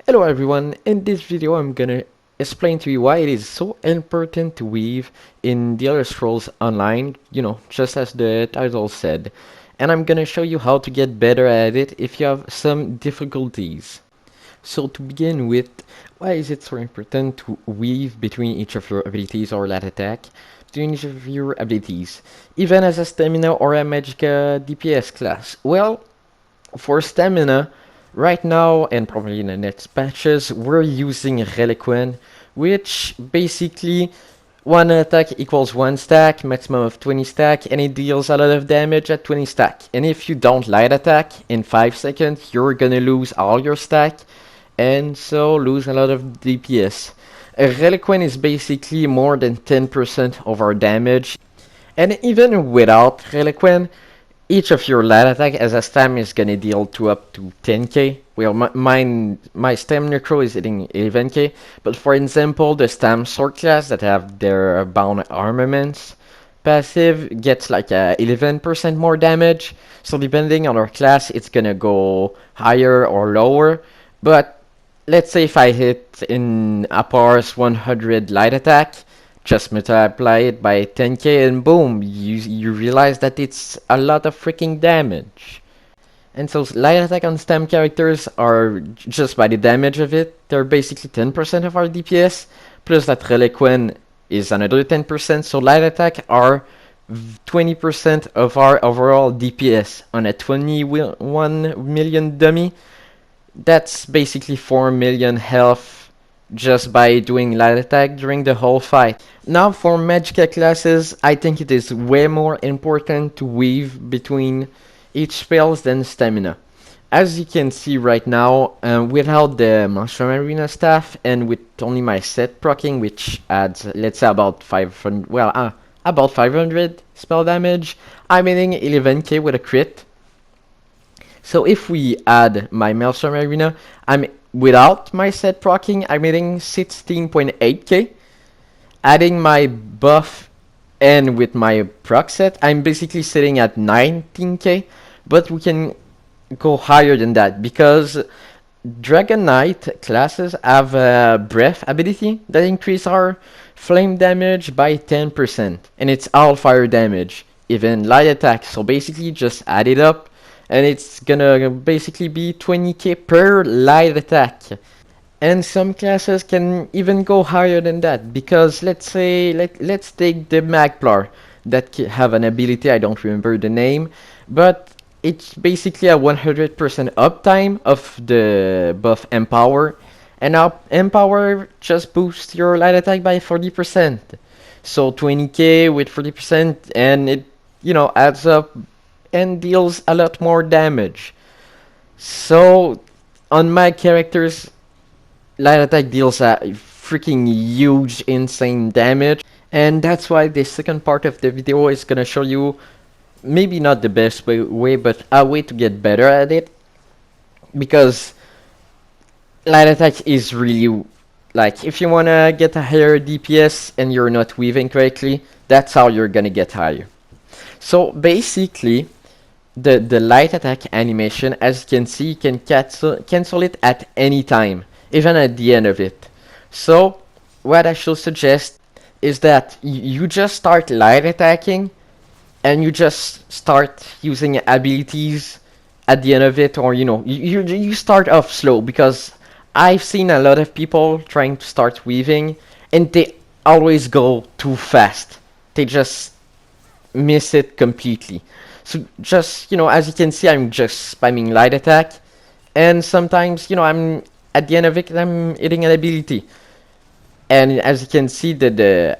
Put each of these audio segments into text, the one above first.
Hello everyone, in this video I'm gonna explain to you why it is so important to weave in the Elder Scrolls Online, just as the title said. And I'm gonna show you how to get better at it if you have some difficulties. So to begin with, why is it so important to weave between each of your abilities or light attack? Between each of your abilities, even as a stamina or a magicka DPS class? Well, for stamina, right now and probably in the next patches, we're using Reliquien, which basically one attack equals 1 stack, maximum of 20 stack, and it deals a lot of damage at 20 stack. And if you don't light attack in 5 seconds, you're gonna lose all your stack, and so lose a lot of DPS. A Reliquien is basically more than 10% of our damage, and even without Reliquien, each of your light attack as a stam is gonna deal to up to 10k. Well, my stam necro is hitting 11k, but for example, the stam sword class that have their bound armaments passive gets like 11% more damage. So depending on our class, it's gonna go higher or lower. But let's say if I hit in a parse 100 light attack, just multiply it by 10k and boom, you realize that it's a lot of freaking damage. And so light attack on stem characters are, just by the damage of it, they're basically 10% of our DPS, plus that Reliquien is another 10%, so light attack are 20% of our overall DPS. On a 21 million dummy, that's basically 4 million health just by doing light attack during the whole fight. Now for magicka classes, I think it is way more important to weave between each spells than stamina. As you can see right now, without the Monster Arena staff and with only my set proccing, which adds, let's say, about 500, about 500 spell damage, I'm hitting 11k with a crit. So if we add my Maelstrom Arena, I'm without my set proccing, I'm hitting 16.8k. Adding my buff and with my proc set, I'm basically sitting at 19k. But we can go higher than that because Dragon Knight classes have a breath ability that increase our flame damage by 10%, and it's all fire damage, even light attack. So basically just add it up and it's gonna basically be 20k per light attack. And some classes can even go higher than that because let's say let's take the Magplar that have an ability, I don't remember the name, but it's basically a 100% uptime of the buff Empower, and now Empower just boosts your light attack by 40%. So 20k with 40%, and it adds up and deals a lot more damage. So on my characters, light attack deals a freaking huge, insane damage, and that's why the second part of the video is gonna show you maybe not the best way, but a way to get better at it. Because light attack is really, like, if you wanna get a higher DPS and you're not weaving correctly, that's how you're gonna get higher. So basically, the light attack animation, as you can see, you can cancel it at any time, even at the end of it. So what I should suggest is that you just start light attacking and you just start using abilities at the end of it, or you start off slow, because I've seen a lot of people trying to start weaving and they always go too fast. They just miss it completely. So just, as you can see, I'm just spamming light attack, and sometimes, I'm at the end of it, I'm hitting an ability. And as you can see, the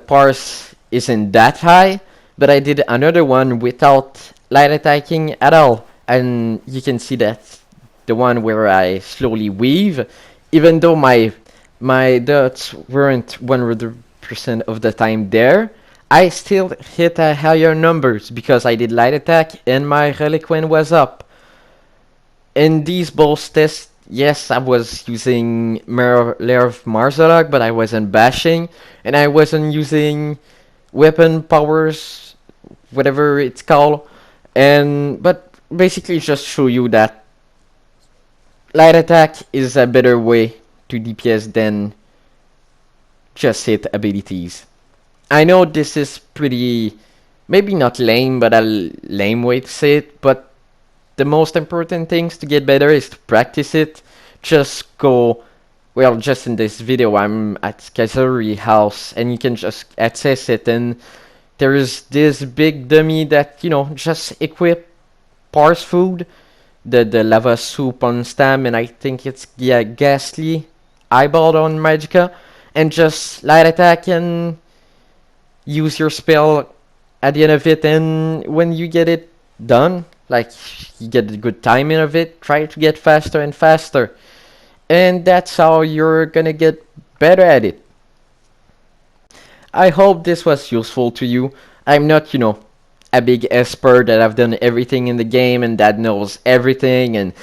parse isn't that high, but I did another one without light attacking at all, and you can see that the one where I slowly weave, even though my dots weren't 100% of the time there, I still hit a higher numbers because I did light attack and my Reliquien was up. In these boss tests, yes, I was using Lair of Marzalok, but I wasn't bashing, and I wasn't using weapon powers, whatever it's called, but basically just show you that light attack is a better way to DPS than just hit abilities. I know this is pretty, maybe not lame, but a lame way to say it, but the most important things to get better is to practice it. Just go, well, just in this video, I'm at Kazuri house, and you can just access it, and there is this big dummy that, just equip parse food, the lava soup on Stam, and I think it's, yeah, Ghastly Eyeball on Magica, and just light attack and use your spell at the end of it, and when you get it done, like you get a good timing of it, try to get faster and faster, and that's how you're gonna get better at it. I hope this was useful to you. I'm not, a big expert that I've done everything in the game and that knows everything and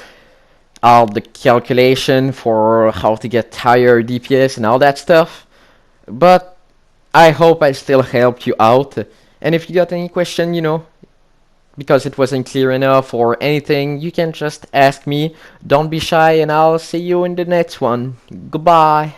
all the calculation for how to get higher DPS and all that stuff, but I hope I still helped you out. And if you got any question, because it wasn't clear enough or anything, you can just ask me. Don't be shy, and I'll see you in the next one. Goodbye.